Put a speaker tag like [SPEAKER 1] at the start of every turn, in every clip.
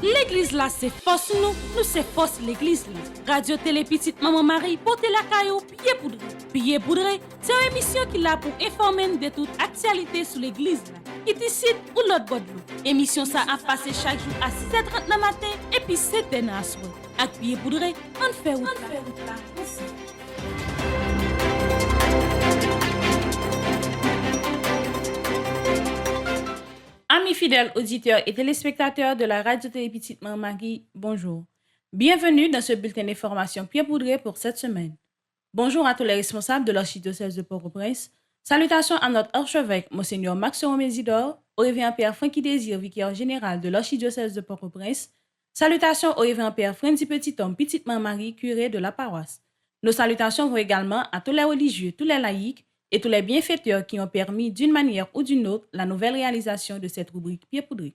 [SPEAKER 1] L'église là, c'est force nous c'est force l'église là. Radio Télé Petite Maman Marie, portez la caillou, pied poudré. Pied poudré, c'est une émission qui là pour informer de toute actualité sur l'église là. Qui décide ou l'autre bord de l'eau. Émission ça a passé chaque jour à 6h30 le matin et puis 7h à soir. Avec pied poudré, on fait route là. Amis fidèles auditeurs et téléspectateurs de la radio Télé Petite Maman Marie, bonjour. Bienvenue dans ce bulletin d'information bien poudré pour cette semaine. Bonjour à tous les responsables de l'archidiocèse de Port-au-Prince. Salutations à notre archevêque, Monseigneur Maxime Mésidor, au révérend Père Francky Désir, vicaire général de l'archidiocèse de Port-au-Prince. Salutations au révérend Père Frenzy Petit-Homme, Petite Maman Marie, curé de la paroisse. Nos salutations vont également à tous les religieux, tous les laïcs, et tous les bienfaiteurs qui ont permis d'une manière ou d'une autre la nouvelle réalisation de cette rubrique Pied poudré.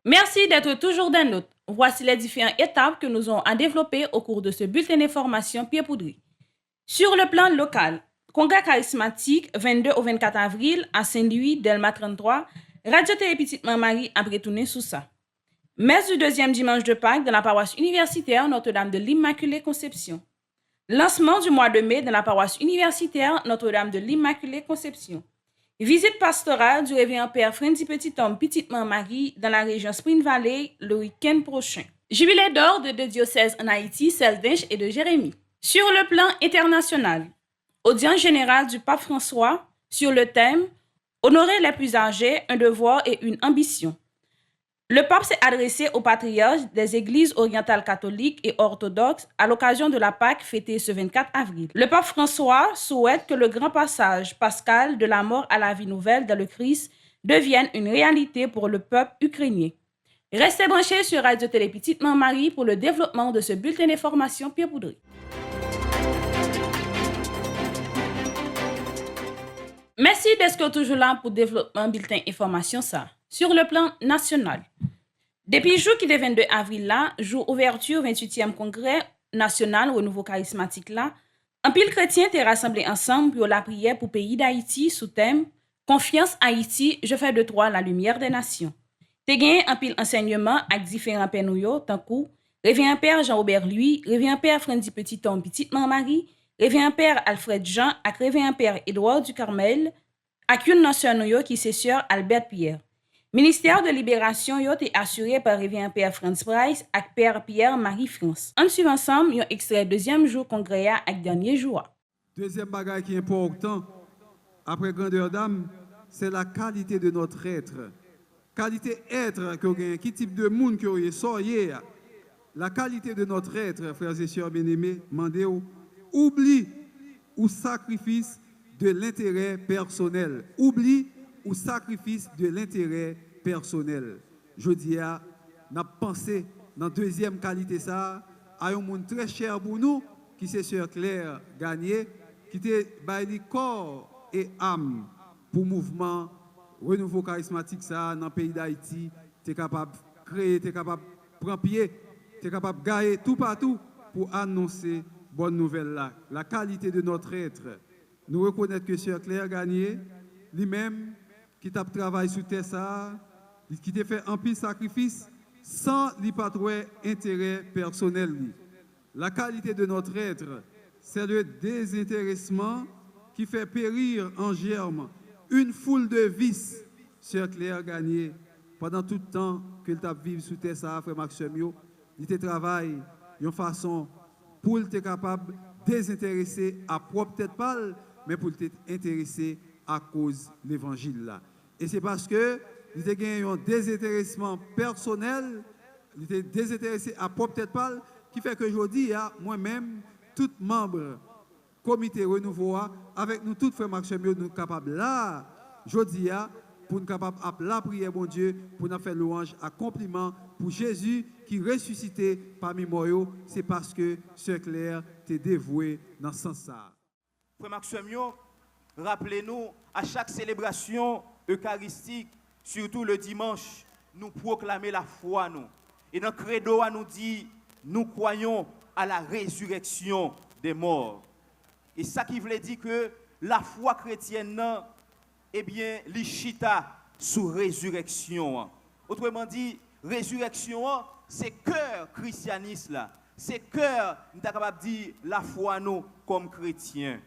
[SPEAKER 1] Merci d'être toujours des nôtres. Voici les différentes étapes que nous avons à développer au cours de ce bulletin d'information Pied poudré. Sur le plan local, congrès charismatique 22 au 24 avril à Saint-Louis, Delma 33, Radio Télé Petite Maman Marie a retourné sous ça. Messe du deuxième dimanche de Pâques dans la paroisse universitaire Notre-Dame de l'Immaculée Conception. Lancement du mois de mai dans la paroisse universitaire Notre-Dame de l'Immaculée Conception. Visite pastorale du révérend Père Frenzy Petit-Homme, Petite Maman Marie dans la région Spring Valley le week-end prochain. Jubilé d'or de deux diocèses en Haïti, celle d'Inche et de Jérémie. Sur le plan international, audience générale du pape François sur le thème « Honorer les plus âgés, un devoir et une ambition ». Le pape s'est adressé aux patriarches des églises orientales catholiques et orthodoxes à l'occasion de la Pâque fêtée ce 24 avril. Le pape François souhaite que le grand passage pascal de la mort à la vie nouvelle dans le Christ devienne une réalité pour le peuple ukrainien. Restez branchés sur Radio Télé Petite Maman Marie pour le développement de ce bulletin d'information Pied poudré. Merci d'être toujours là pour développer bulletin information ça. Sur le plan national, depuis le jour qui est 22 avril là, jour ouverture 28e congrès national renouveau charismatique là, un pile chrétien t'est rassemblé ensemble pour la prière pour pays d'Haïti sous thème Confiance Haïti, je fais de toi la lumière des nations. T'es gagné un pile enseignement avec différents pères nous tant coup révérend Père Jean-Aubert Louis, révérend Père Frenzy Petit-Homme, Petite Maman Marie, révérend Père Alfred Jean ak révérend Père Édouard du Carmel, ak une nation qui c'est sœur Albert Pierre. Ministère de Libération yo est assuré par révérend Père Franz Price et Père Pierre Marie France. On suit ensemble un extrait deuxième jour congrès avec dernier jour.
[SPEAKER 2] Deuxième bagage qui est important après grandeur d'âme, c'est la qualité de notre être. Qualité être que gagne, qui type de monde que vous soyez. La qualité de notre être, frères et sœurs bien-aimés, mandez-vous oublie ou sacrifice de l'intérêt personnel. Oublie ou sacrifice de l'intérêt personnel. Je dis à n'a pensé dans deuxième qualité ça à un monde très cher pour nous qui c'est Sœur Claire Gagné qui était baillé corps et âme pour mouvement renouveau charismatique ça dans le pays d'Haïti, tu es capable de créer, tu es capable de prendre pied, tu es capable de gagner tout partout pour annoncer bonne nouvelle là. La qualité de notre être. Nous reconnaissons que Sœur Claire Gagné lui-même qui t'a travaillé sur terre ça, qui t'a fait un pile sacrifice sans lui pas trouver intérêt personnel. La qualité de notre être, c'est le désintéressement qui fait périr en germe une foule de vices. Sœur Claire Gagné, pendant tout le temps qu'elle t'a vécu sur terre ça, frère Maxime, il te travaille d'une façon pour être capable de désintéresser à propre tête pâle, mais pour être intéressé à cause de l'évangile là. Et c'est parce que il a gagné un désintéressement personnel, il était désintéressé à propre tête pâle, qui fait que aujourd'hui, moi-même, tout membre comité renouveau, avec nous tous frères Maxime, nous sommes capables là, aujourd'hui, pour nous capables de la prière, mon Dieu, pour nous faire louange, accomplissement pour Jésus qui ressuscité parmi moi, c'est parce que Sœur Claire t'est dévoué dans ce sens-là.
[SPEAKER 3] Frère Maxime, rappelez-nous, à chaque célébration eucharistique, surtout le dimanche, nous proclamer la foi, nous. Et dans le credo, nous dit, nous croyons à la résurrection des morts. Et ça qui veut dire que la foi chrétienne eh bien, l'Ichita sous résurrection. Autrement dit, résurrection, c'est cœur christianisme là. C'est cœur, nous sommes capables de dire, la foi nous comme chrétiens.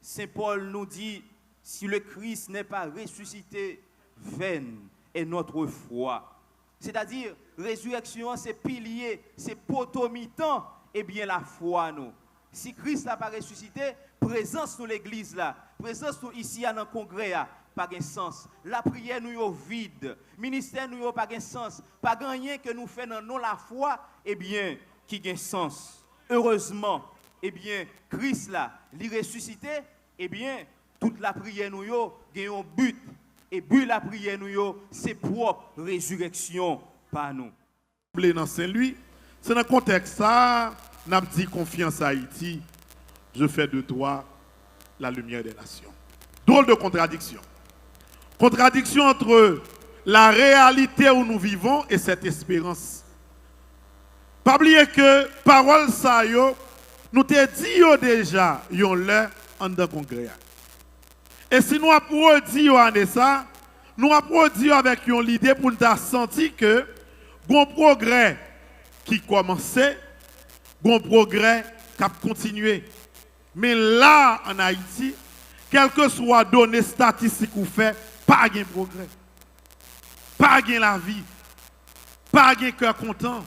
[SPEAKER 3] Saint Paul nous dit, si le Christ n'est pas ressuscité, vaine est notre foi. C'est-à-dire, résurrection, c'est pilier, c'est potomitan, eh bien la foi nous. Si Christ n'a pas ressuscité, présence dans l'église là, présence nous ici dans le congrès là, pas de sens. La prière nous est vide, ministère nous pas de sens, pas rien que nous faisons dans la foi, eh bien qui a sens. Heureusement, eh bien Christ là, il ressuscité, eh bien toute la prière nous a un but. Et but la prière nous c'est propre résurrection par nous.
[SPEAKER 4] Dans Saint-Louis, c'est dans le contexte ça, n'a dit confiance à Haïti, je fais de toi la lumière des nations. Drôle de contradiction. Contradiction entre la réalité où nous vivons et cette espérance. Pas oublier que parole ça yo, nous te dit yo déjà yon le en dans congrès. Et si nous avons dit ça, nous avons dit avec l'idée pour nous sentir que un progrès qui commençait, un progrès qui a continué. Mais là, en Haïti, quelles que soient les données statistiques ou fait, pas de progrès. Pas de la vie. Pas de cœur content.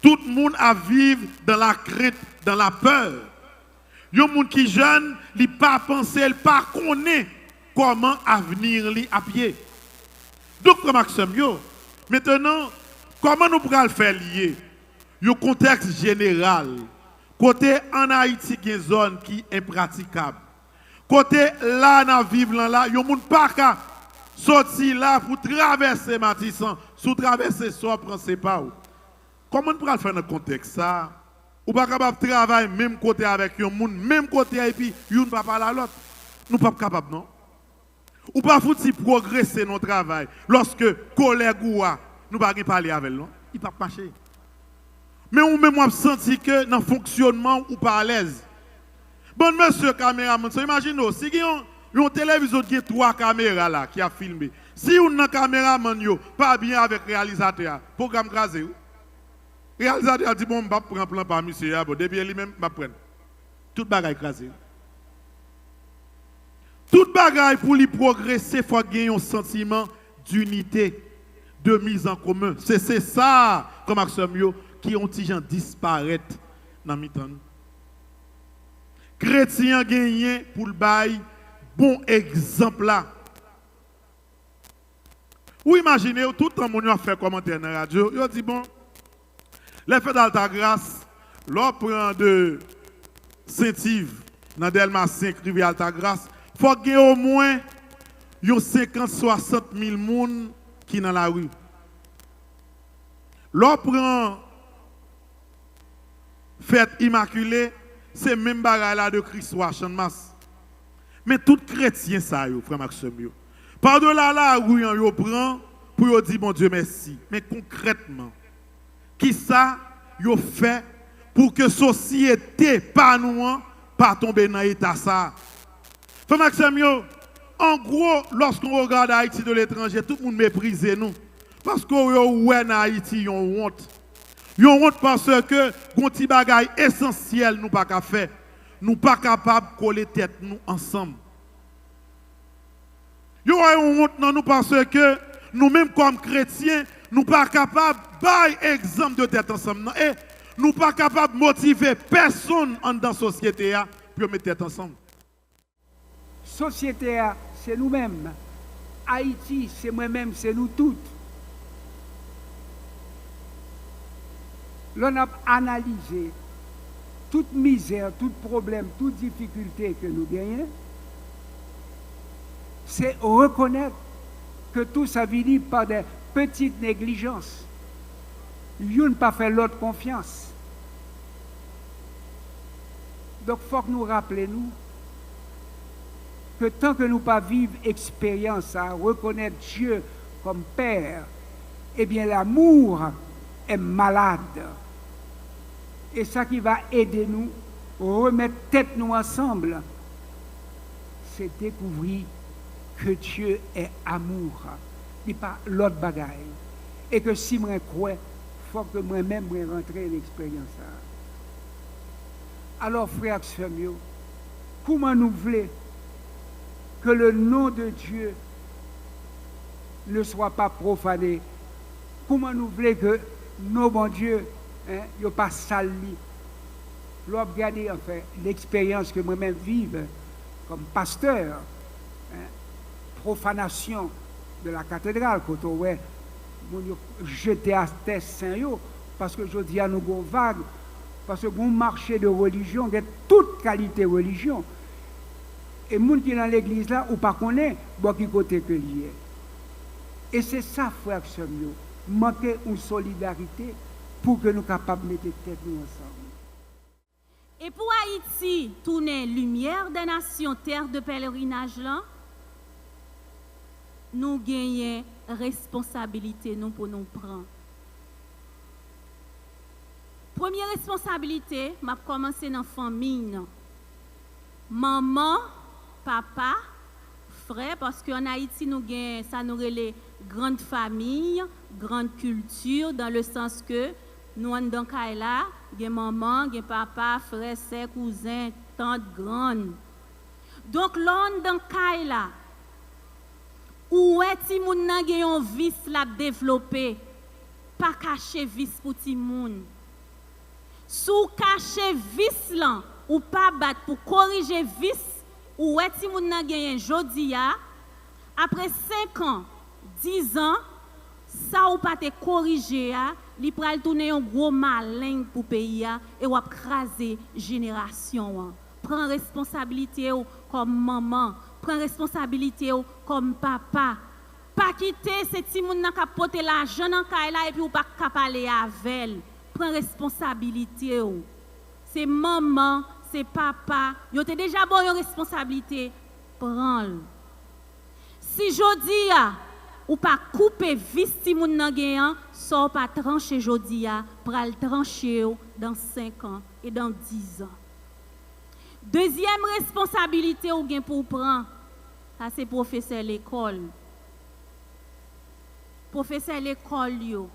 [SPEAKER 4] Tout le monde a vivre dans la crainte, dans la peur. Yon moun qui jeune, li pas penser, il pas connaît comment avenir li à pied. Donc Maxime yo, maintenant comment nous pourrons le faire lier? Yo contexte général. Côté en Haïti qui une zone qui est impraticable. Côté là dans vivre là, yon moun pas ka sorti là pour traverser Matissan, sous traverser so prend c'est pas. Comment nous pourrons le faire dans le contexte ça? Ou pas capable de travailler même côté avec un monde, même côté et puis une pas parler à l'autre. Nous pas capable non. Ou pas fouti progresser notre travail lorsque collègue ou nous pas parler avec lui, il pas marcher. Mais on même senti que dans le fonctionnement ou pas à l'aise. Bon monsieur caméraman, imaginez si yon téléviseur qui a 3 caméras là qui a filmé. Si on caméraman yo pas bien avec réalisateur, programme crasé. Réalisateur a dit bon, je vais prendre un plan par monsieur, depuis lui-même, je vais prendre. Tout bagaille écrasé. Tout bagaille pour lui progresser, il faut gagner un sentiment d'unité, de mise en commun. C'est ça, comme Maxime, qui ont des gens disparaître dans le temps. Chrétiens gagnent pour le bail, bon exemple là. Ou imaginez, tout le temps, mon a fait commentaire dans la radio, il dit bon, les fêtes d'Altagrace, l'on prend de Saint-Yves, dans Delma 5, rivière Altagrace, il faut qu'il y ait au moins 50-60 000 personnes qui sont dans la rue. L'on prend fête immaculée, c'est même bagarre là de Christ en masse. Mais tout chrétien, ça, frère Maxime, par-delà la rue, on prend pour dire bon Dieu merci. Mais concrètement, qui ça yo fait pour que la société pas nous pas tomber dans l'état ça. Frère Maxime, en gros, lorsqu'on regarde Haïti de l'étranger, tout le monde méprise nous. Parce que en Haïti, yon honte. Yon honte parce que gon ti bagay essentiel nous pas qu'à faire. Nous pas capable de coller tête nous ensemble. Yon honte non nous parce que nous-mêmes comme chrétiens, nous pas capables de exemple de tête ensemble. Et nous pas capables de motiver personne dans la société pour mettre tête ensemble.
[SPEAKER 5] Société, c'est nous-mêmes. Haïti, c'est moi-même, c'est nous toutes. L'on a analysé toute misère, tout problème, toute difficulté que nous gagnons. C'est reconnaître que tout ça vient par des petites négligences. L'un ne pas fait l'autre confiance. Donc, il faut que nous rappelions que tant que nous pas vivre expérience à reconnaître Dieu comme Père, eh bien l'amour est malade. Et ça qui va aider nous à remettre tête nous ensemble, c'est découvrir que Dieu est amour. Il pas l'autre bagaille. Et que si je crois, il faut que moi-même je rentre dans l'expérience. Alors, frères et sœurs, comment nous voulons que le nom de Dieu ne soit pas profané? Comment nous voulons que nos bons dieux ne soient pas salis? L'on regarde en fait l'expérience que moi-même vive comme pasteur, profanation de la cathédrale, quand on voit jeter à terre saint parce que je dis à nous avons vague, parce que bon marché de religion, de toute qualité de religion. Et les gens qui sont dans l'église là, ou pas connaît, bon qui côté que lié. Et c'est ça, frère, que nous manquer une solidarité pour que nous soyons capables de mettre tête nous ensemble.
[SPEAKER 6] Et pour Haïti, tourner lumière des nations, terre de pèlerinage là, nous gagnons responsabilité nous pour nous prendre. Première responsabilité, m'a commencé dans la famille. Maman, papa, frère, parce qu'en Haïti, nous gagnons, ça nous relève grande famille, grande culture, dans le sens que nous, dans Kaila, il y a maman, il y a papa, frère, sœur, cousin, tante, grande. Donc, là, dans Kaila, où est-ce que moun nan gen yon vice la développé, pas cacher vice pour ti moun. Sous cacher vice là, ou pas battre pour corriger vice, ou est-ce que moun nan gen jodi ya, après 5 ans, 10 ans, ça ou pas te corriger ya, li pral tourner un gros malin pour pays ya, et ou ap craser génération. Prends responsabilité ou comme maman, prends responsabilité ou comme papa. Pas quitter ces petits moun nan ka pote l'argent dans kaila et puis ou pas ka parler avec. Prends responsabilité ou. C'est maman, c'est papa, yo te déjà bon yon responsabilité, prends-le. Si jodi ya ou pas couper vis ti moun nan gen, so pas trancher jodi ya, pral trancher dans 5 ans et dans 10 ans. Deuxième responsabilité ou gen pour prendre, ça c'est professeur l'école. Professeur l'école yo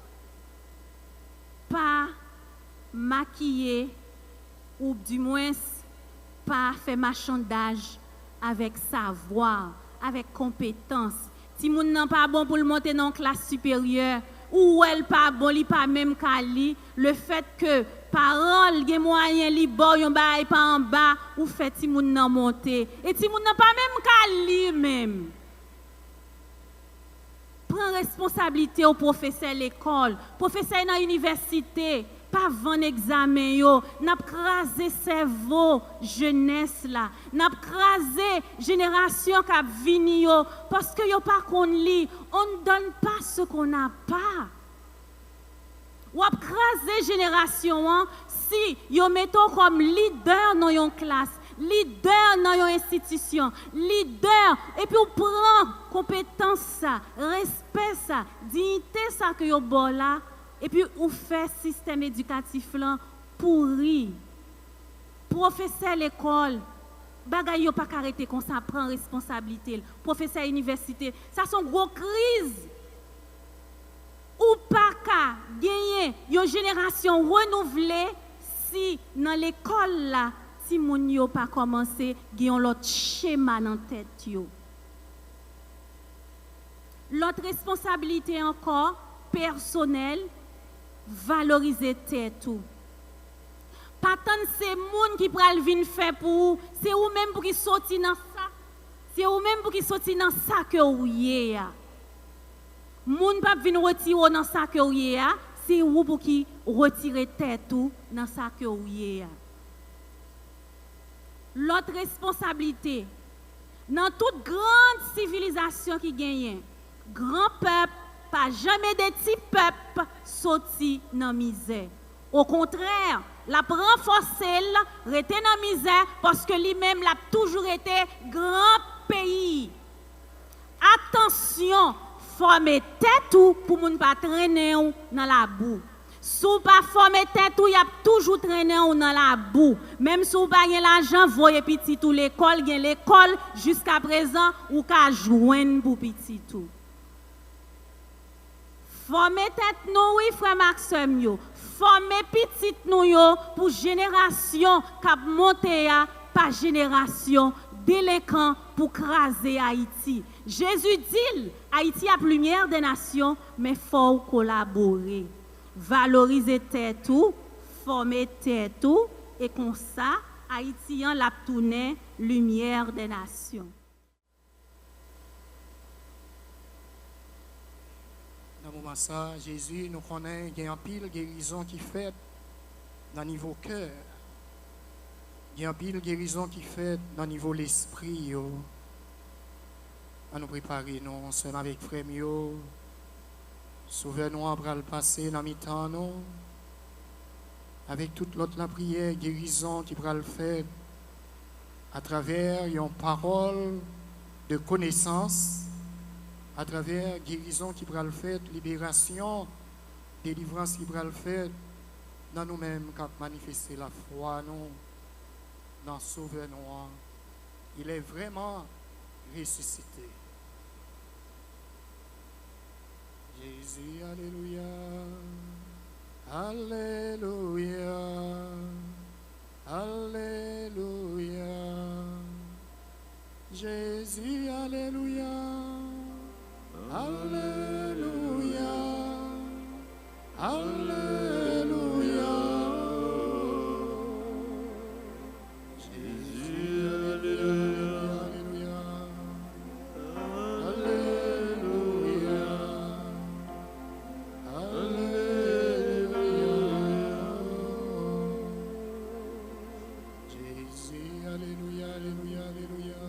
[SPEAKER 6] pas maquiller ou du moins pas faire marchandage avec savoir, avec compétence. Si moun nan pas bon pour le monter dans classe supérieure ou elle pas bon, li pas même kali, le fait que parole gen moyen li bon yon bay pa en bas ou fait ti moun nan monter et ti moun nan pas même kali même. Prends responsabilité au professeur l'école, professeur dans l'université, pas van examen yo, n'a crasé cerveau jeunesse là, n'a crasé génération qui vini yo parce que yo pas qu'on lit, on ne donne pas ce qu'on n'a pas. Ou ap crasé génération hein, si yo mettons comme leader dans yon classe, leader dans yon institution, leader et puis on prend compétence ça, respect ça, dignité ça que yo bon là et puis on fait système éducatif là pourri. Professeur l'école bagay yo pas arrêter comme ça prend responsabilité. Professeur université, ça sont gros crise. Ou pas qu'à gagner une génération renouvelée si dans l'école là si moun yo pas commencé gagner l'autre schéma dans tête yo. L'autre responsabilité encore personnelle, valoriser tête tout. Pas tant c'est moun qui pral vinn faire pour c'est ou même pour qui sorti dans ça. C'est ou même pour qui sorti dans ça que ou yé. Moun pa vin retirer dans ça que ouye a, c'est ou pour qui retirer tête tout dans ça que ouye a. L'autre responsabilité dans toute grande civilisation qui gagne, grand peuple pas jamais des petits peuples sorti dans misère. Au contraire, la renforcer rester dans misère parce que lui-même l'a toujours été grand pays. Attention, former tête ou pour moun pas traîner dans la boue. Sou pas former tête ou y a toujours traîné ou dans la boue. Même si ou pas gen l'argent, voyez petit tout l'école, gen l'école jusqu'à présent ou ka joindre pour petit tout. Former tête nous oui frère Maxime yo. Former petit nous yo pour génération k'ap monter par génération délinquant pour craser Haïti. Jésus dit Haïti a lumière des nations mais faut collaborer. Valoriser terre tout, former terre tout, et comme ça, Haïtien l'a tourné lumière des nations.
[SPEAKER 7] Dans le moment ça, Jésus nous connaît, il y a un pile guérison qui fait dans le niveau cœur. Il y a un pile guérison qui fait dans le niveau l'esprit. À nous préparer, nous, ensemble avec frère Mio. Souvenons après le passé dans mi-temps, nous, avec toute l'autre la prière, guérison qui va le faire à travers une parole de connaissance, à travers guérison qui va le faire, libération, délivrance qui va le faire, dans nous-mêmes qui manifester la foi, nous, dans Sauveur-nous. Il est vraiment ressuscité. Jésus, alléluia, alléluia, alléluia. Jésus, alléluia, alléluia, alléluia. Jésus, alléluia, alléluia, alléluia. Alléluia. Jésus, alléluia, alléluia, alléluia.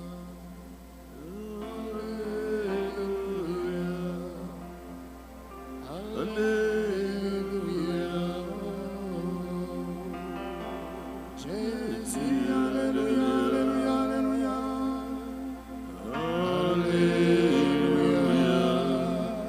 [SPEAKER 7] Alléluia.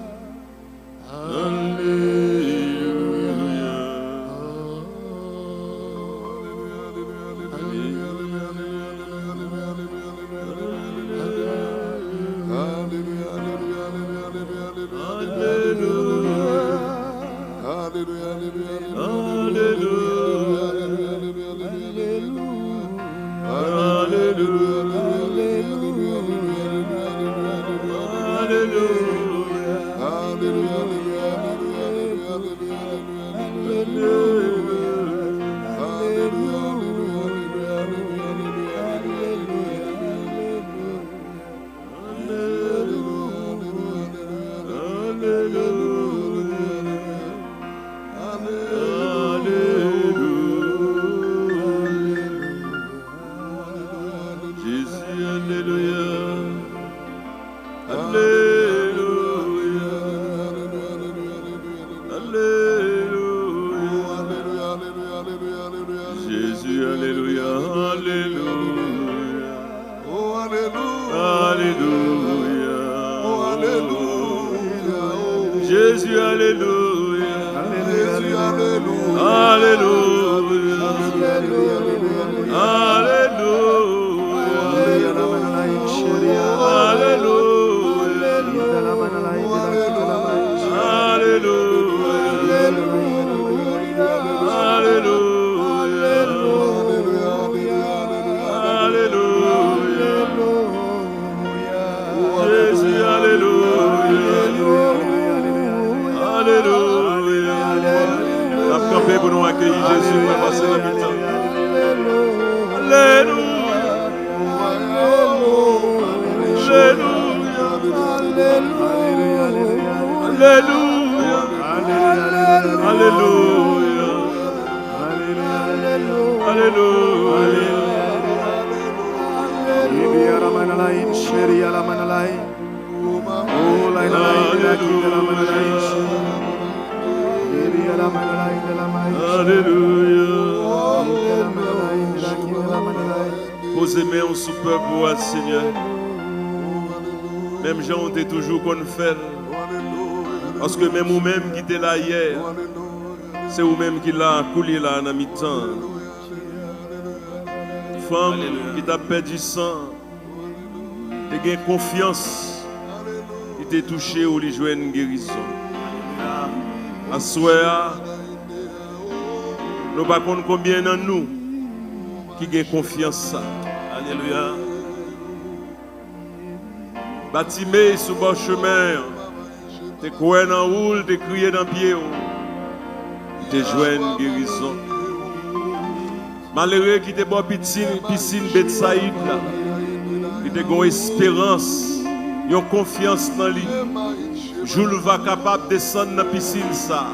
[SPEAKER 7] Alléluia. Jésus, alléluia, alléluia, alléluia.
[SPEAKER 8] Pour nous accueillir Jésus, pour passer la mi-temps. Posez main sous peuple, Seigneur. Même gens ont toujours qu'on fait. Parce que même vous-même qui étiez là hier, C'est vous-même qui l'a coulé là dans mi-temps. Femme qui t'a perdu du sang, qui a confiance, qui t'a touché ou lui joué une guérison. À soir, nous ne savons pas combien de nous qui ont confiance ça. Alléluia. Bâtimé sur le chemin, tu couru dans la roule, tu crié dans le pied, tu joué une guérison. Malheureux qui te boit piscine Betsaïd là, qui te une espérance, une confiance dans lui. Jules va capable de descendre dans la piscine ça,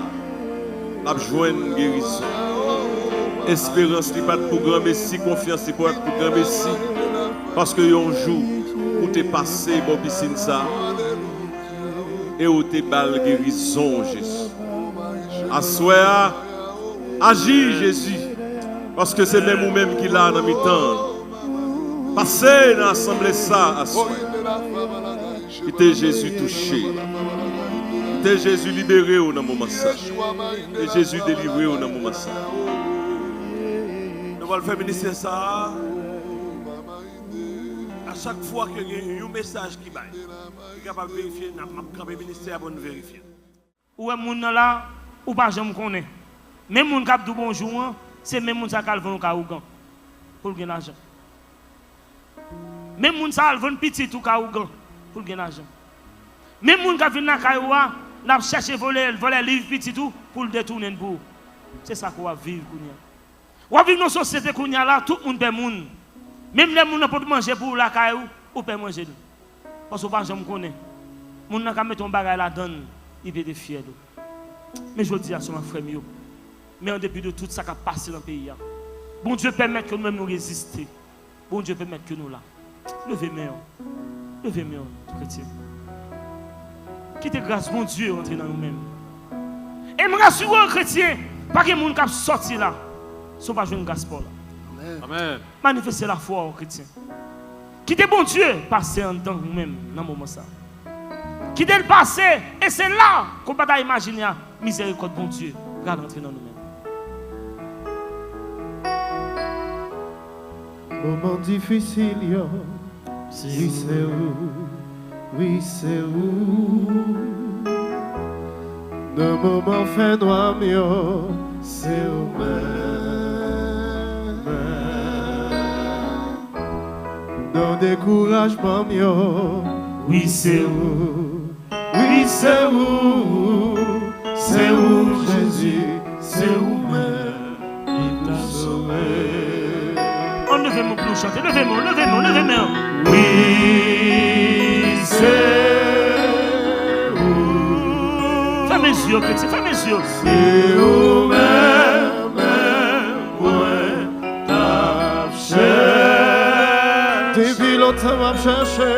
[SPEAKER 8] a joué une guérison. Espérance n'est pas pour grand messie, confiance n'est pas pour grand messie, parce que un jour où tu es passé dans la piscine ça, et où tu es bal guérison Jésus. À soir, agis Jésus. Parce que c'est même vous-même qui l'a dans le temps. Passez dans l'assemblée ça à soi. Il était Jésus touché. Il était Jésus libéré dans mon massage. Et Jésus délivré dans mon massage.
[SPEAKER 9] Nous allons faire ministère ça. À chaque fois qu'il y a un message qui va, il est capable de vérifier, nous le ministère pour nous vérifier.
[SPEAKER 10] Ou est moun là, ou pas jamais connaît. Même moun k'ap dou bonjour, c'est même moun sa k'al vendre kaougan pour gagner l'argent. Même moun sa al vendre petit ou kaougan pour gagner l'argent. Même moun k'ap vinn na kayoua, n'a chercher voler livre petit tout pour le détourner pour. C'est ça qu'on va vivre kounya. Ou vivre dans société kounya là, tout moun paie moun. Même les moun pas manger pour la kayou, ou paie manger. Parce que pas jamais connaît. Moun n'a ka mettre ton bagage là dedans, il peut être fier. Mais je dis à son frère mieux. Mais en dépit de tout ça qui a passé dans le pays, bon Dieu permet que nous-mêmes nous résister. Bon Dieu permet que nous là. Levez-moi, chrétien. Quittez grâce, bon Dieu, entrer dans nous-mêmes. Et je rassure chrétien, pas que les gens qui sortent là, ne sont pas joués une grâce pour là.
[SPEAKER 8] Amen.
[SPEAKER 10] Manifestez la foi aux chrétiens. Quittez bon Dieu, passez en dedans nous-mêmes dans ce moment ça. Quittez le passé, et c'est là qu'on peut imaginer la miséricorde bon Dieu. Regarde entrer dans nous-mêmes.
[SPEAKER 11] Moment difficile, yo. Oui, c'est où? Oui, c'est où? Dans moment fait noir, yo. C'est où même? Dans découragement, yo.
[SPEAKER 10] Oui, c'est où?
[SPEAKER 11] Oui, c'est où? C'est où Jésus? C'est où même? Il t'a sauvé.
[SPEAKER 10] Levez-moi pour nous chanter, levez-moi.
[SPEAKER 11] Oui, c'est où?
[SPEAKER 10] Fermez les yeux, chrétien, fermez les yeux.
[SPEAKER 11] C'est où même, moi, t'as cherché. Depuis longtemps, m'a cherché.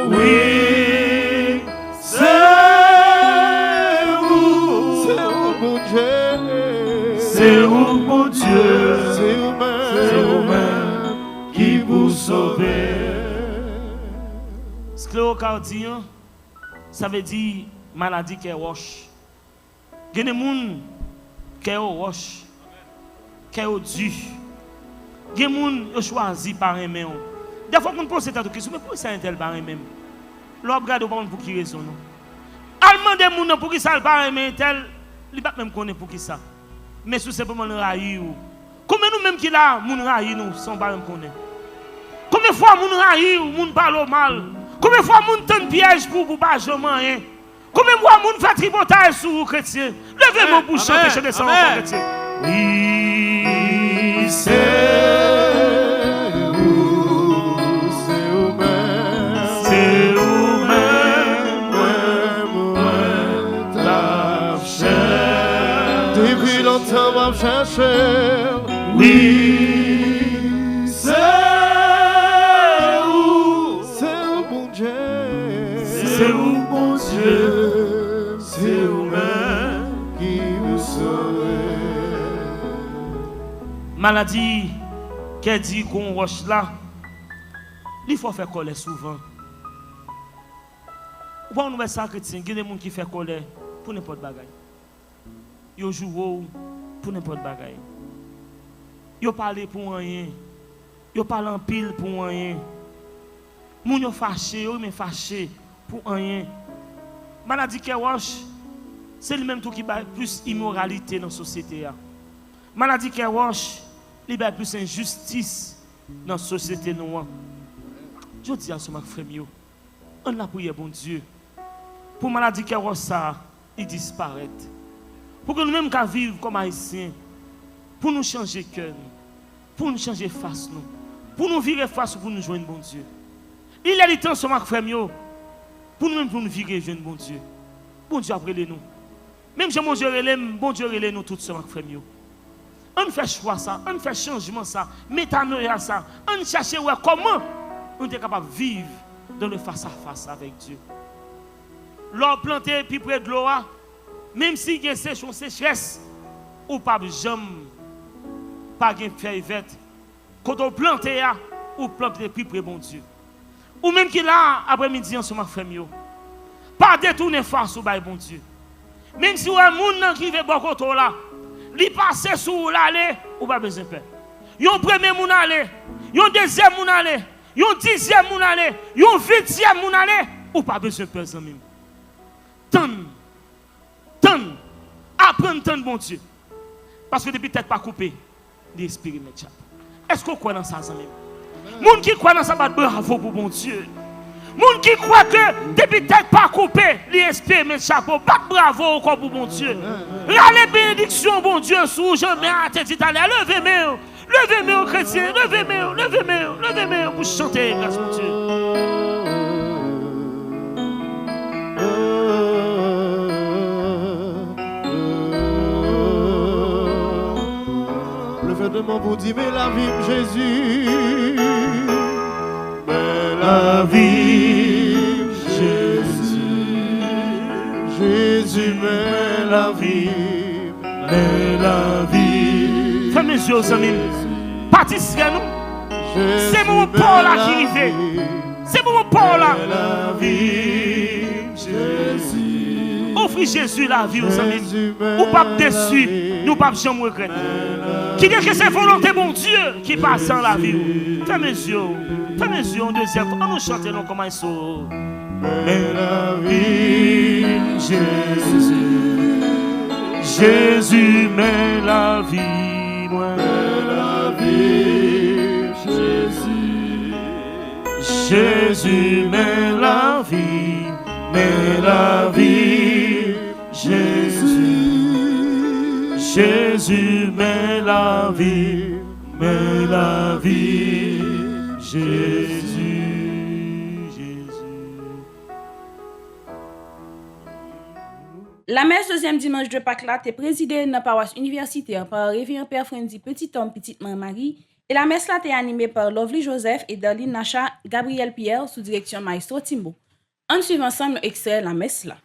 [SPEAKER 11] Oui, c'est où? C'est où, mon Dieu?
[SPEAKER 10] C'est où, mon Dieu?
[SPEAKER 11] C'est où même? Qui vous sauver.
[SPEAKER 10] Scléocardie, ça veut dire maladie qui est roche. Il y a des gens qui sont roche, qui sont durs. Il y a des gens qui choisissent par eux-mêmes. Des fois, on pose cette question, mais pourquoi ça est-elle par eux-mêmes? L'homme regarde pour qui raison. Allemand des gens pour qui ça par eux-mêmes, il ne peut pas même connaître pour qui ça. Mais tout simplement le raïr. Combien nous-mêmes qui là, nous raïr nous sans pas même connaître? Combien de fois nous raïr, nous parlons mal? Combien de fois nous tenons piège pour pas jamais? Combien de fois nous faisons tripotage sur les chrétiens? Levez-moi pour chanter, je descends encore chrétien.
[SPEAKER 11] Oui, c'est où? C'est où même?
[SPEAKER 10] C'est où même?
[SPEAKER 11] Moi, t'as cherché. Depuis longtemps, m'a cherché. Oui, c'est où? C'est où, mon Dieu?
[SPEAKER 10] C'est où, mon Dieu?
[SPEAKER 11] C'est où même qui vous sauve?
[SPEAKER 10] Maladie qui dit qu'on roche là, il faut faire colère souvent. Ou pas on voit ça chrétien, il y a des gens qui font colère pour n'importe quoi. yo joue pour n'importe bagaille. Yo parle pour rien. Yo parle en pile pour rien. Moun yo fâché, yo men fâché pour rien. Maladie qui wash, c'est le même tout qui a plus immoralité dans la société. Maladie qui wash, il a plus injustice dans la société. Je dis à ce frère, on a prié bon Dieu. Pour maladie qui wash ça, il disparaît. Pour que nous-mêmes qu'à vivre comme haïtiens, pour nous changer cœur, pour nous changer face, pour nous virer face, pour nous joindre bon Dieu. Il est le temps, ce frère, pour nous-mêmes, pour nous virer, joindre bon Dieu. Bon Dieu, après nous. Même si bon Dieu relève nous tous, ce frère. On fait choix ça, on fait changement ça, métanoïa ça, on cherche comment on est capable de vivre dans le face à face avec Dieu. L'or planté puis près de l'eau, même si il y a sécheresse, ou pas jamais pas de feuille verte. Quand on plante, ou planter puis près bon Dieu. Ou même qu'il a après-midi en ce moment frère, pas détourner face au bon Dieu. Même si vous avez un monde qui veut beaucoup là, li passe sur l'aller ou pas besoin de peur. Yon premier moun aller, yon deuxième moun aller, yon dixième moun aller, yon 20e moun aller ou pas besoin de peur zami. Apprendre tant bon Dieu. Parce que depuis tête pas coupé, l'esprit met. Est-ce qu'on croit dans ça zami? Moun qui croit dans ça bat bravo pour bon Dieu. Moun qui croit que depuis tête pas coupé, l'esprit met chapeau, bat bravo encore pour bon Dieu. La bénédiction bon Dieu sous jamais à te dit allez levez-moi chrétien, levez-moi pour chanter grâce mon Dieu.
[SPEAKER 11] Levez-moi pour dire mais la vie Jésus. La vie, Jésus, mais la vie,
[SPEAKER 10] Fais mes yeux, amis. Participez nous. C'est mon Paul là qui arrive. C'est mon Paul là.
[SPEAKER 11] La vie, Jésus.
[SPEAKER 10] Offrez Jésus la vie aux amis. Ou pas déçu, nous pas jamais regretter. Qui dit que c'est volonté mon Dieu qui passe dans la vie. Fais mes yeux en deuxième fois. On nous chante non comment ils sont.
[SPEAKER 11] Mais la vie, Jésus, mais la vie, moi. Mais la vie, Jésus, mais la vie, Jésus, mais la vie, Jésus.
[SPEAKER 1] La messe deuxième dimanche de Pâques là est présidée dans la paroisse universitaire par Révérend Père Frendi Petit Homme Petite Marie et la messe là est animée par Lovely Joseph et Darlene Nacha Gabriel Pierre sous direction Maestro Timbo. On suit ensemble extrait la messe là.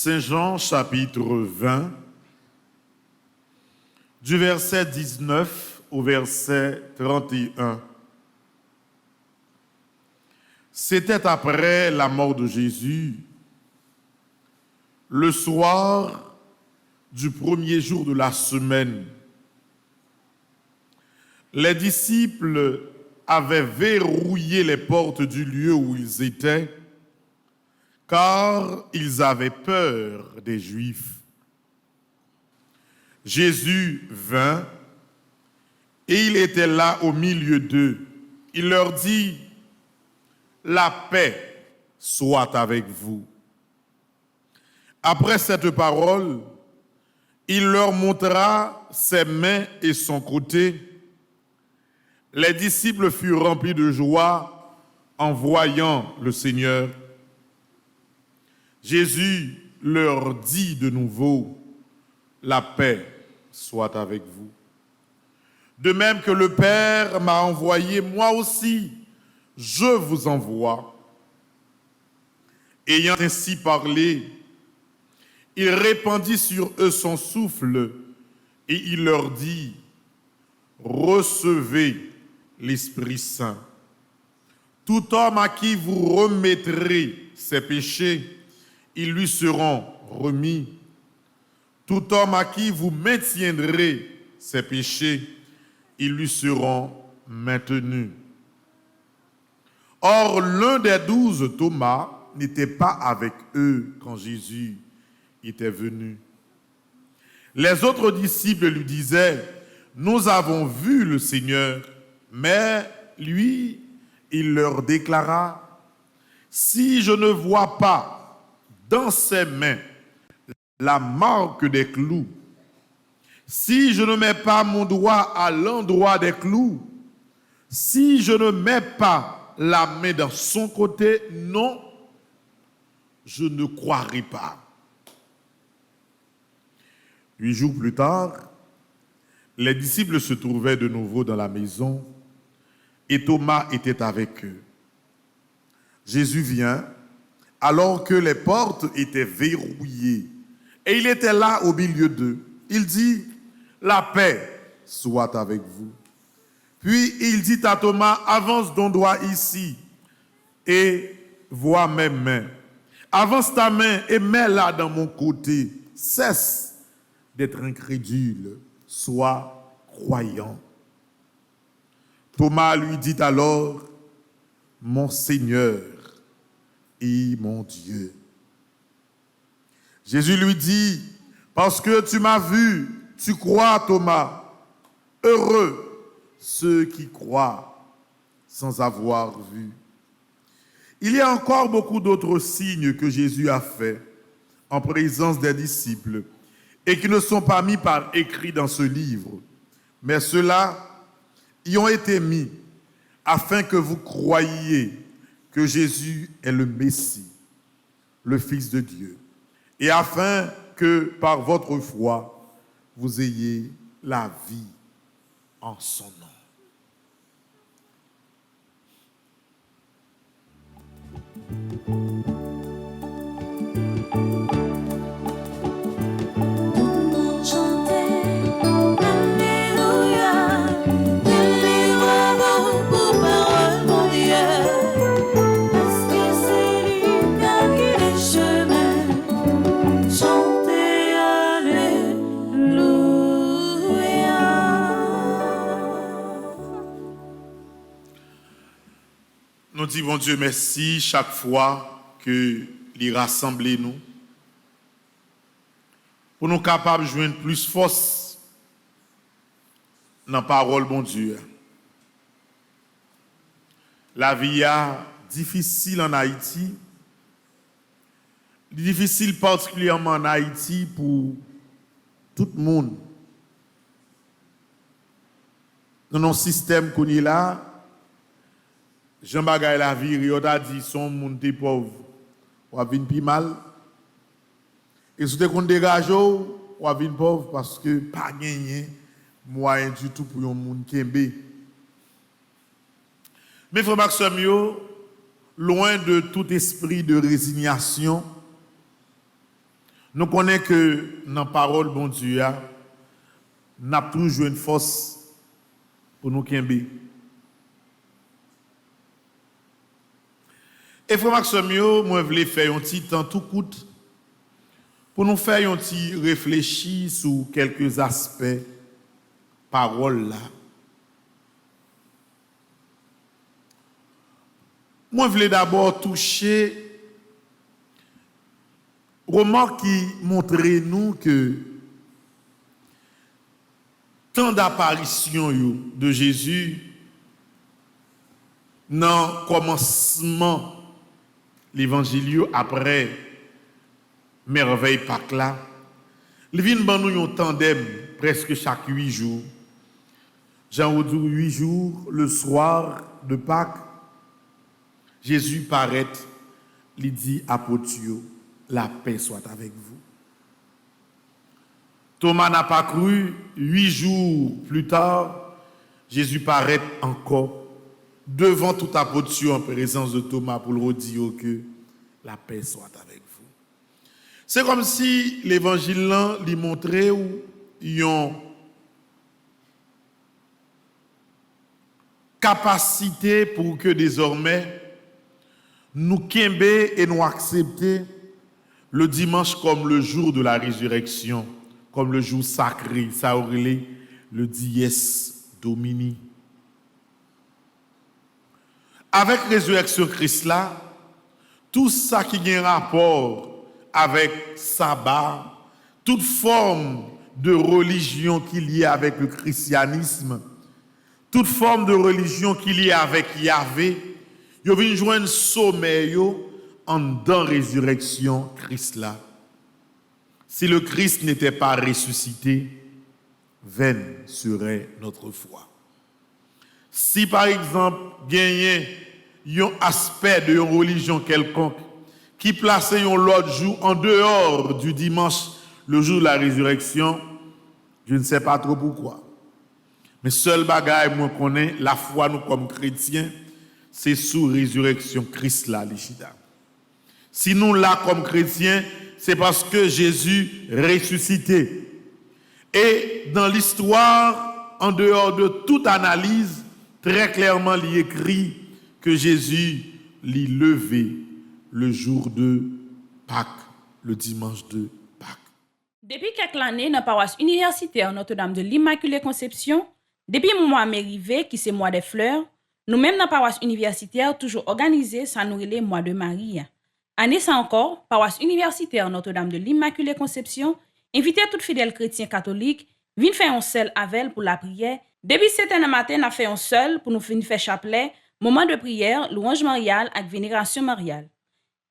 [SPEAKER 4] Saint Jean chapitre 20, du verset 19 au verset 31. C'était après la mort de Jésus, le soir du premier jour de la semaine. Les disciples avaient verrouillé les portes du lieu où ils étaient, car ils avaient peur des Juifs. Jésus vint et il était là au milieu d'eux. Il leur dit, « La paix soit avec vous. » Après cette parole, il leur montra ses mains et son côté. Les disciples furent remplis de joie en voyant le Seigneur. Jésus leur dit de nouveau, « La paix soit avec vous. De même que le Père m'a envoyé, moi aussi, je vous envoie. » Ayant ainsi parlé, il répandit sur eux son souffle et il leur dit, « Recevez l'Esprit Saint. Tout homme à qui vous remettrez ses péchés, ils lui seront remis. Tout homme à qui vous maintiendrez ses péchés, ils lui seront maintenus. » Or, l'un des 12, Thomas, n'était pas avec eux quand Jésus était venu. Les autres disciples lui disaient, « Nous avons vu le Seigneur. » Mais lui, il leur déclara, « Si je ne vois pas dans ses mains la marque des clous, si je ne mets pas mon doigt à l'endroit des clous, si je ne mets pas la main dans son côté, non, je ne croirai pas. » 8 jours plus tard, les disciples se trouvaient de nouveau dans la maison et Thomas était avec eux. Jésus vient alors que les portes étaient verrouillées et il était là au milieu d'eux. Il dit, « La paix soit avec vous. » Puis il dit à Thomas, « Avance ton doigt ici et vois mes mains. Avance ta main et mets-la dans mon côté. Cesse d'être incrédule, sois croyant. » Thomas lui dit alors, « Mon Seigneur et mon Dieu. » Jésus lui dit, « Parce que tu m'as vu, tu crois, Thomas. Heureux ceux qui croient sans avoir vu. » Il y a encore beaucoup d'autres signes que Jésus a faits en présence des disciples et qui ne sont pas mis par écrit dans ce livre, mais ceux-là y ont été mis afin que vous croyiez que Jésus est le Messie, le Fils de Dieu, et afin que par votre foi, vous ayez la vie en son nom. Nous disons Dieu merci chaque fois que il rassemble nous pour nous capables de joindre plus force dans la parole bon Dieu. La vie est difficile en Haïti, difficile particulièrement en Haïti pour tout le monde. Dans nos systèmes qu'on est là, Jean Bagay la vie, il a dit son monde est pauvre, ou a vinn plus mal. Et si tu qu'on dégage, ou a vinn pauvre parce que pas gagné moyen du tout pour un monde kembe. Mais frère Maxime, loin de tout esprit de résignation, Nous connaissons que dans la parole, bon Dieu, nous avons toujours une force pour nous kembe. Et frère Maxime, moi, je voulais faire un petit temps tout court pour nous faire un petit réfléchir sur quelques aspects parole là. Moi, je voulais d'abord toucher roman qui montre nous que tant d'apparitions de Jésus dans le commencement l'évangile après merveille Pâques là, il vient ban nous un tandem presque chaque 8 jours. Jean 8 jours, le soir de Pâques, Jésus paraît, il dit à Potio, la paix soit avec vous. Thomas n'a pas cru, 8 jours plus tard, Jésus paraît encore devant tout Potio en présence de Thomas pour le dire que la paix soit avec vous. C'est comme si l'évangile lui montrait où ils ont capacité pour que désormais nous kembe et nous accepter le dimanche comme le jour de la résurrection, comme le jour sacré, ça aurait le dies domini. Avec résurrection Christ là, tout ça qui a un rapport avec sabbat, toute forme de religion qui est liée avec le christianisme, toute forme de religion qui est liée avec Yahvé, yo vinn joindre sommeil en dans résurrection Christ là. Si le Christ n'était pas ressuscité, vaine serait notre foi. Si par exemple gagnait un aspect de religion quelconque qui plaçait l'autre jour en dehors du dimanche, le jour de la résurrection, je ne sais pas trop pourquoi. Mais seul bagaille moi connais la foi nous comme chrétiens, c'est sous résurrection Christ là l'Ichida. Si nous là comme chrétiens, c'est parce que Jésus ressuscité. Et dans l'histoire, en dehors de toute analyse, très clairement il est écrit que Jésus l'y levé le jour de Pâques, le dimanche de Pâques.
[SPEAKER 1] Depuis quelques années, dans la paroisse universitaire Notre-Dame de l'Immaculée Conception, depuis le mois arrivé, qui c'est mois des fleurs, nous-mêmes dans la paroisse universitaire toujours organisé ça nous le mois de Marie. Année ça encore, paroisse universitaire Notre-Dame de l'Immaculée Conception invite tout fidèle chrétien catholique vienne faire un seul avec pour la prière. Depuis 7 h matin, nous fait un seul pour nous finir faire chapelet, moment de prière, louange mariale et vénération mariale.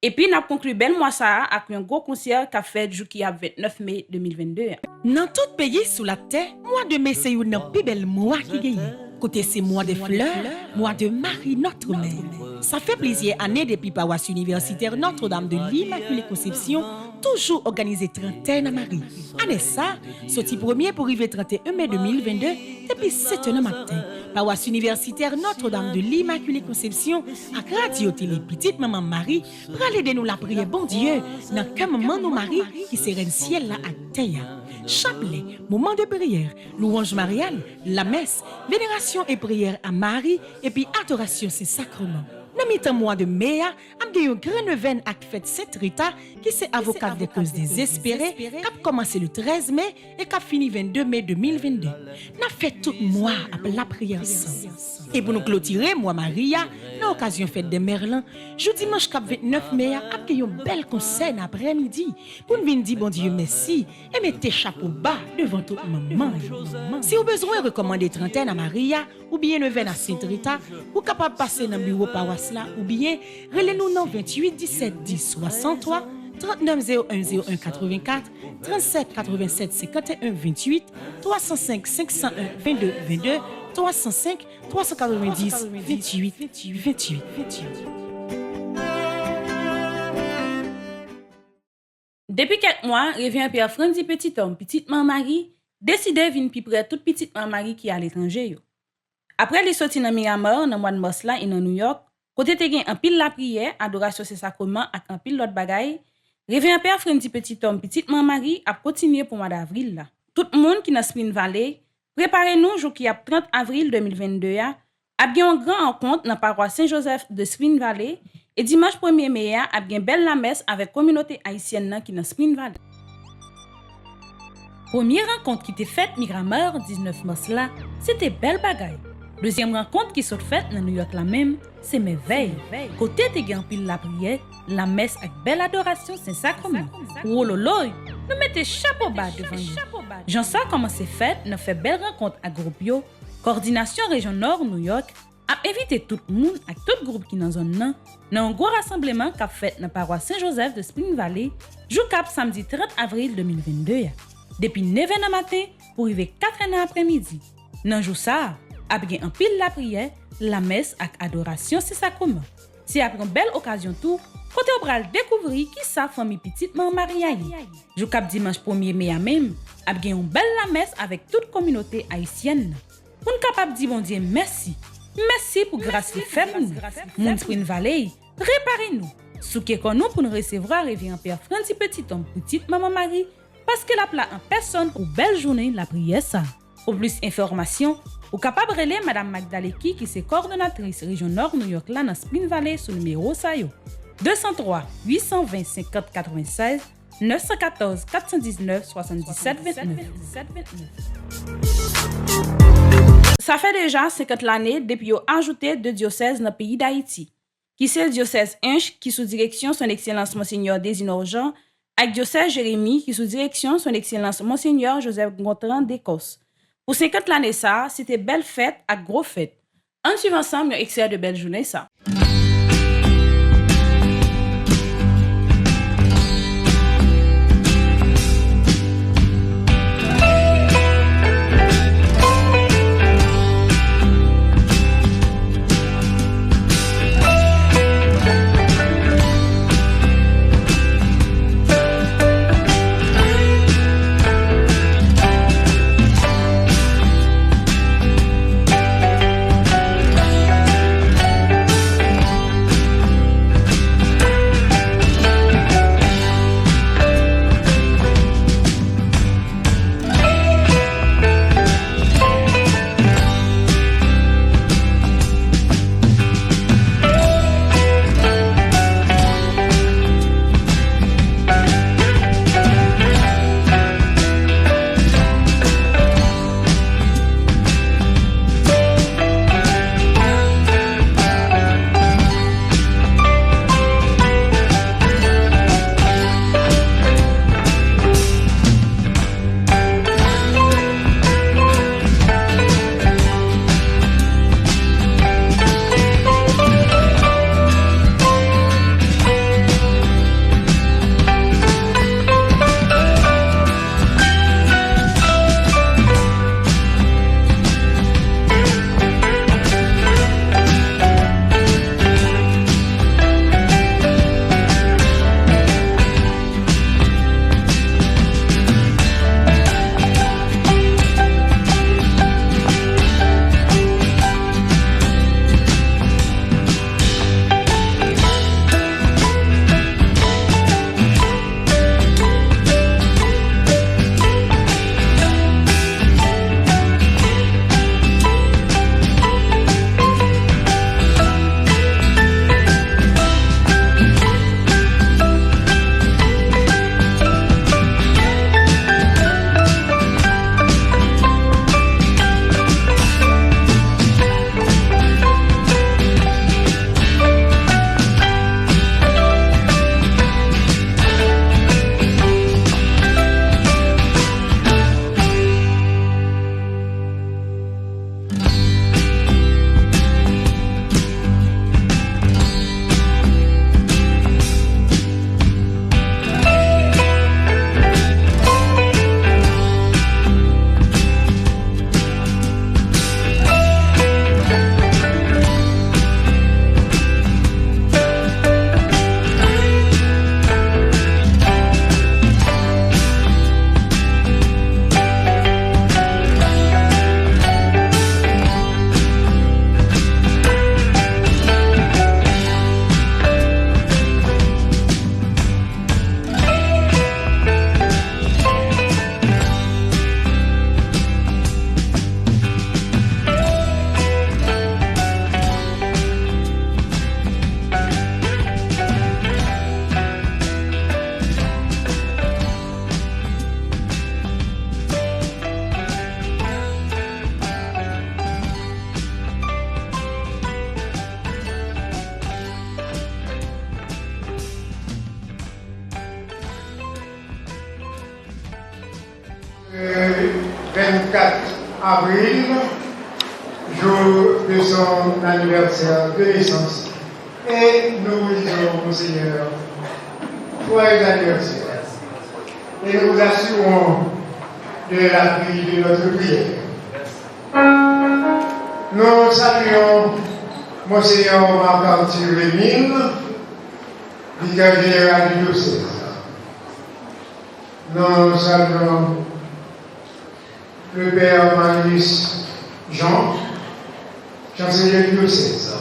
[SPEAKER 1] Et puis, nous avons conclu bel mois ça avec un gros concert qu'a fait jour qui a 29 mai 2022.
[SPEAKER 12] Dans tout pays sous la terre, mois de mai c'est un plus bel mois qui gagne. Côté c'est mois de fleurs, mois de Marie notre mère. Ça fait plusieurs années depuis paroisse universitaire Notre-Dame de l'Immaculée Conception, toujours organisé trentaine à Marie. Année ça, sorti premier pour arriver 31 mai 2022, depuis 7 h matin. Paroisse universitaire Notre-Dame de l'Immaculée Conception, à Radio Télé Petite Maman Marie, pour aller de nous la prière bon Dieu, dans quel moment nous Marie qui serait ciel là à terre. Chapelet, moment de prière, louange mariale, la messe, vénération et prière à Marie, et puis adoration c'est sacrement. Dans mi-temps mois de mai, am gen yon grand event ak fête Sainte Rita qui c'est avocat des causes désespérées qui a commencé le 13 mai et qui a fini 22 mai 2022. N'a fait tout mois après la prière ensemble. Et pour nous clôturer mois Maria, dans l'occasion fête de Merlin, jeudi dimanche 29 mai a gen yon bel concert après-midi pour nous venir dire bon Dieu merci et mettez chapeau bas devant toute maman. Si vous avez besoin de recommander trentaine à Maria ou bien event à Sainte Rita, vous capable passer dans le bureau paroisse ou bien relez-nous dans 28 17 10 63 39 01 01 84 37 87 51 28 305 501 22 22 305 390 28 28 28.
[SPEAKER 1] Depuis quelques mois, revient Pierre Franzi petit homme, petite maman Marie, décidé venir plus près toute petite maman Marie qui est à l'étranger. Après les sorties dans Miramar, dans le mois de mars là et dans New York, côté te gen en pile la prière, adoration c'est sacrement ak en pile l'autre bagaille, Réveillant Père Frendi Petit Homme, Petite Maman Marie a continué pour mois d'avril là. Tout le monde qui dans Spring Valley, préparez-nous jour qui a 30 avril 2022 a bien un grand rencontre dans la paroisse Saint-Joseph de Spring Valley et dimanche 1er mai a bien belle la messe avec communauté haïtienne qui dans Spring Valley. Première rencontre qui était faite Miramar 19 mars là, c'était belle bagaille. Deuxième rencontre qui s'est faite dans New York la même, c'est merveille. Côté te gen pile la prière, la messe avec belle adoration Saint-Sacrement. Oh loloy, nous mettez chapeau bas devant nous. Jean ça comment c'est fait, nous fait belle rencontre à groupe yo, coordination région Nord New York, a invité tout le monde avec tout groupe qui dans zone nan, dans un gros rassemblement qu'a fait dans paroisse Saint-Joseph de Spring Valley, jour cap samedi 30 avril 2022. Depuis 9h du matin pour arriver 4h après-midi. Dans jour ça, après un pile la prière, la messe avec adoration c'est ça comment. C'est après une belle occasion tout, côté au bral découvrir qui sa famille petite maman Marie aïe. Jour cap dimanche 1er mai même, après une belle la messe avec toute communauté haïtienne. Pour nous capable dire bon Dieu merci. Merci pour grâce les fait pour nous. Moun Spring Valley, réparez-nous. Souké kon nous pour nous recevoir révérend Père Frendi Petit Homme, Petite Maman Marie, parce que la plat en personne pour belle journée la prière ça. Pour plus d'informations, vous capable relais Madame Magdaleki qui est coordonnatrice région Nord New York là dans Spring Valley sur le numéro sayo 203 820 50 96 914 419 77 29. Ça fait déjà 50 l'année depuis qu'ils ont ajouté 2 diocèses dans le pays d'Haïti, qui c'est le diocèse Inch qui sous direction son excellence Monseigneur Désinor Jean, avec diocèse Jérémie qui sous direction son excellence Monseigneur Joseph Gontran d'Écosse. Pour 50 l'année ça, c'était belle fête à gros fête. On suit ensemble un extrait de belle journée ça.
[SPEAKER 13] 24 avril, jour de son anniversaire de naissance. Et nous vous disons, Monseigneur, joyeux anniversaire. Et nous vous assurons de l'appui de notre prière. Nous saluons Monseigneur Marc-Arthur Lémine, vicaire général du diocèse. Nous saluons le Père Marius Jean, chancelier du diocèse.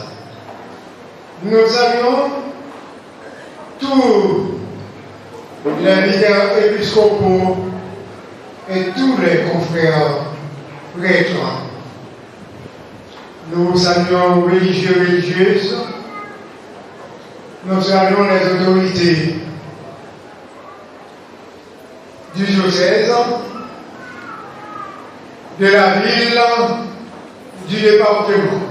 [SPEAKER 13] Nous saluons tous les vicaires épiscopaux et tous les confrères prêtres. Nous saluons religieux et religieuses. Nous saluons les autorités du diocèse, de la ville, du département.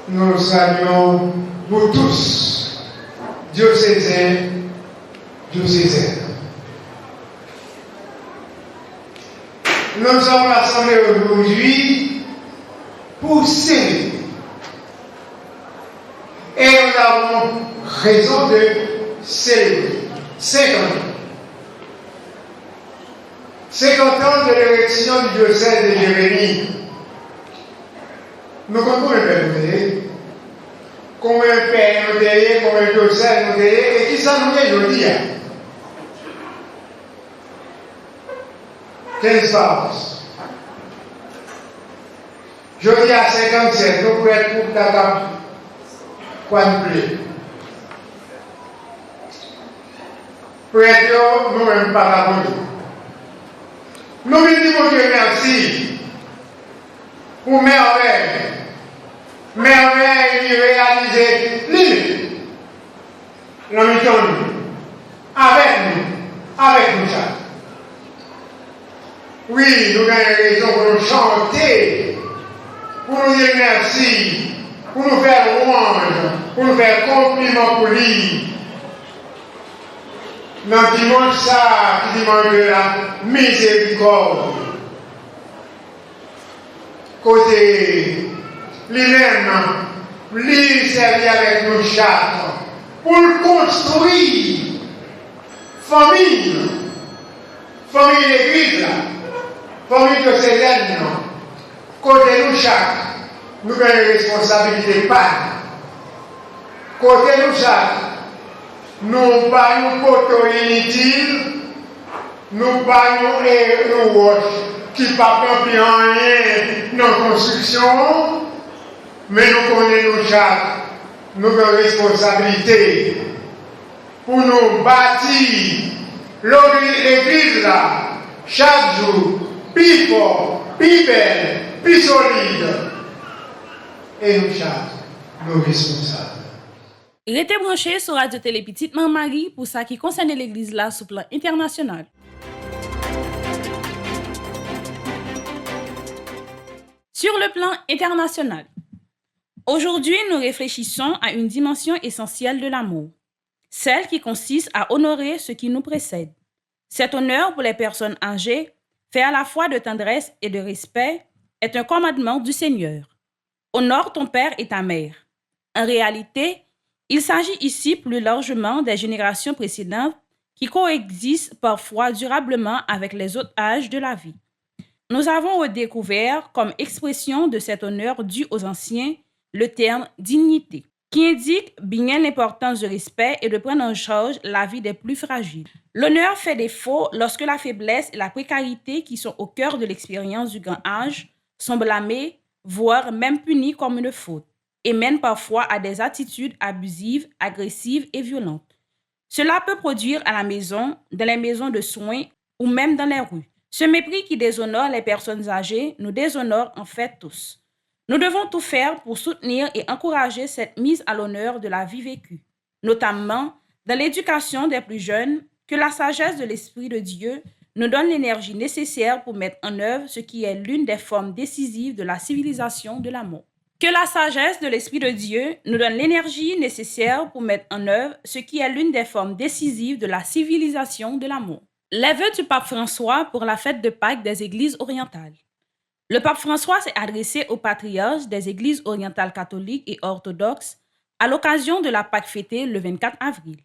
[SPEAKER 13] Nous saluons vous tous, diocésains, diocésaines. Nous sommes rassemblés aujourd'hui pour célébrer. Et nous avons raison de célébrer 50 ans. 50 ans de l'érection du diocèse de Jérémie. Nous comptons le père nous combien de pères nous ayons, combien de diocèses nous ayons, et qui ça nous est aujourd'hui? 15 paroisses. Je dis à 57, nous pouvons être pour ta quadruplé. Pour être nous-mêmes par la bonne. Nous lui disons Dieu merci pour merveille. Merveille qui réalisée lui, nous avec nous chaque. Oui, nous avons raison pour nous chanter, pour nous dire merci, pour nous faire louange, pour nous faire compliment pour lui. Dans le dimanche, ça, qui dimanche de la miséricorde. Côté lui-même, lui servir avec nous chaque, pour construire famille d'église, famille de ces aînés. Côté nous chaque, nous avons une responsabilité pas. Côté nous chaque, nous pas nous poteaux inutiles, nous pas nous roches qui ne pas plus rien dans la construction, mais nous connaissons chaque, nous avons une responsabilité pour nous bâtir l'église là, chaque jour, plus fort, plus belle, plus solide. Et nous chaque, nous responsables.
[SPEAKER 1] Restez branchés sur Radio Télé Petite Marie pour ça qui concerne l'église là sur plan international. Sur le plan international, aujourd'hui nous réfléchissons à une dimension essentielle de l'amour, celle qui consiste à honorer ce qui nous précède. Cet honneur pour les personnes âgées, fait à la fois de tendresse et de respect, est un commandement du Seigneur. Honore ton père et ta mère. En réalité, il s'agit ici plus largement des générations précédentes qui coexistent parfois durablement avec les autres âges de la vie. Nous avons redécouvert comme expression de cet honneur dû aux anciens le terme dignité, qui indique bien l'importance du respect et de prendre en charge la vie des plus fragiles. L'honneur fait défaut lorsque la faiblesse et la précarité qui sont au cœur de l'expérience du grand âge sont blâmées, voire même punies comme une faute, et mènent parfois à des attitudes abusives, agressives et violentes. Cela peut produire à la maison, dans les maisons de soins ou même dans les rues. Ce mépris qui déshonore les personnes âgées nous déshonore en fait tous. Nous devons tout faire pour soutenir et encourager cette mise à l'honneur de la vie vécue, notamment dans l'éducation des plus jeunes, que la sagesse de l'Esprit de Dieu nous donne l'énergie nécessaire pour mettre en œuvre ce qui est l'une des formes décisives de la civilisation de l'amour. Que la sagesse de l'Esprit de Dieu nous donne l'énergie nécessaire pour mettre en œuvre ce qui est l'une des formes décisives de la civilisation de l'amour. Les vœux du pape François pour la fête de Pâques des églises orientales. Le pape François s'est adressé aux patriarches des églises orientales catholiques et orthodoxes à l'occasion de la Pâque fêtée le 24 avril.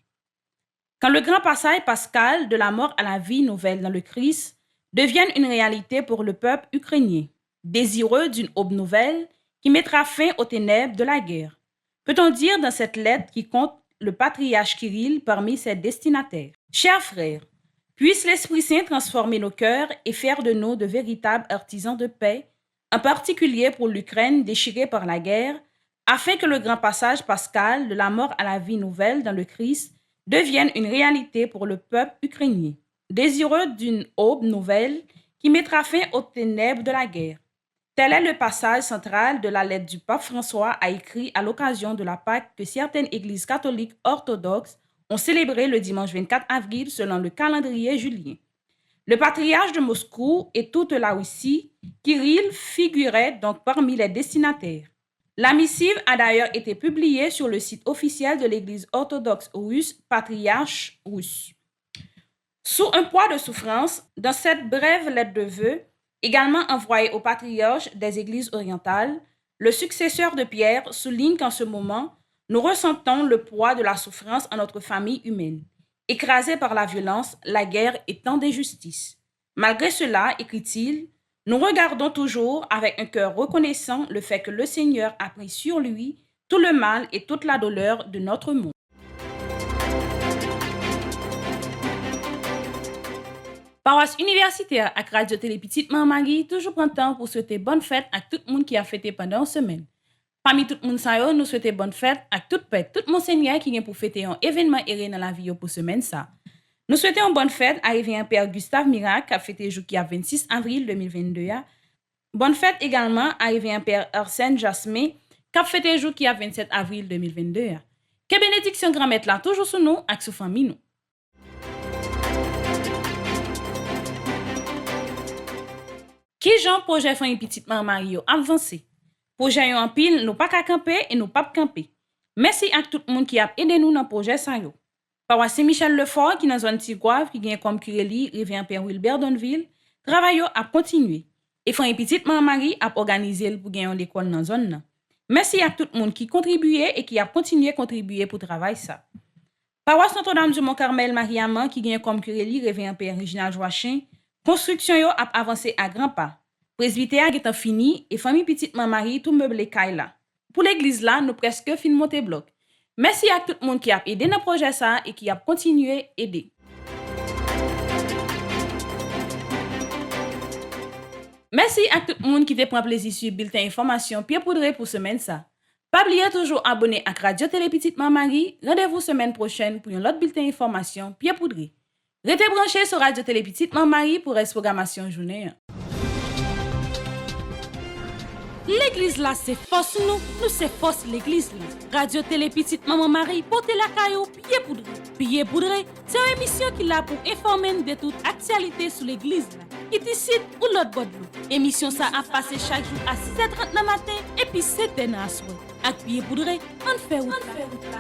[SPEAKER 1] Quand le grand passage pascal de la mort à la vie nouvelle dans le Christ devienne une réalité pour le peuple ukrainien, désireux d'une aube nouvelle qui mettra fin aux ténèbres de la guerre. Peut-on dire dans cette lettre qui compte le patriarche Kirill parmi ses destinataires? Chers frères, puisse l'Esprit Saint transformer nos cœurs et faire de nous de véritables artisans de paix, en particulier pour l'Ukraine déchirée par la guerre, afin que le grand passage pascal de la mort à la vie nouvelle dans le Christ devienne une réalité pour le peuple ukrainien, désireux d'une aube nouvelle qui mettra fin aux ténèbres de la guerre. Tel est le passage central de la lettre du pape François a écrit à l'occasion de la Pâque que certaines églises catholiques orthodoxes ont célébré le dimanche 24 avril selon le calendrier julien. Le patriarche de Moscou et toute la Russie, Kirill, figurait donc parmi les destinataires. La missive a d'ailleurs été publiée sur le site officiel de l'Église orthodoxe russe, Patriarche russe. Sous un poids de souffrance, dans cette brève lettre de vœux, également envoyée au patriarche des églises orientales, le successeur de Pierre souligne qu'en ce moment, nous ressentons le poids de la souffrance en notre famille humaine, écrasée par la violence, la guerre et tant d'injustices. Malgré cela, écrit-il, nous regardons toujours avec un cœur reconnaissant le fait que le Seigneur a pris sur lui tout le mal et toute la douleur de notre monde. Paroisse universitaire à Radio Télé Petite Marie toujours prend temps pour souhaiter bonne fête à tout le monde qui a fêté pendant une semaine. Parmi tout le monde, nous souhaitons bonne fête à toute fête, tout monseigneur qui vient pour fêter un événement erré dans la vie pour semaine ça. Nous souhaitons une bonne fête à révérend Père Gustave Mirac qui a fêté jour qui a 26 avril 2022. Bonne fête également à révérend Père Arsène Jasmin qui a fêté jour qui a 27 avril 2022. Que bénédiction grand-mère là toujours sur nous et sur famille nous. Qui Jean projet fin petite Marie avancé. Projet en pile, nous pas qu'à camper et nous pas camper. Merci à tout le monde qui a aidé nous dans le projet ça yo. Paroisse Saint-Michel Lefort qui dans zone Tigouave qui gagne comme curé révérend Père Wilbert Donville, travail a continué. Et fin petite Marie a organisé pour gagner l'école dans zone là. Merci à tout le monde qui contribuait et qui a continué à contribuer pour travail ça. Paroisse Notre-Dame du Mont-Carmel Mariaman qui gagne comme curé révérend Père Reginald Joachim, construction yo a avancé à grands pas. Presbytère est fini et famille petite Marie tout meublé kaila. Pour l'église là, nous presque fin monter bloc. Merci à tout le monde qui a aidé dans le projet ça et qui a continué à aider. Merci à tout le monde qui te prend plaisir sur bulletin information Pierre Poudré pour semaine ça. Pas oublier toujours abonner à Radio Télé Petite Marie. Rendez-vous semaine prochaine pour un autre bulletin information Pierre Poudré. Restez branchés sur Radio Télé Petite Marie pour la programmation journée. L'église là, c'est force nous c'est force l'église là. Radio Télé Petite Maman Marie, portez la caillou, Pied Poudré. Pied Poudré, c'est une émission qui est là pour informer de toute actualité sur l'église là. Ici ou l'autre bord de l'eau. Émission ça a passé chaque jour à 6h30 le matin et puis 7h dans la soirée. Avec Pied Poudré, on fait route là.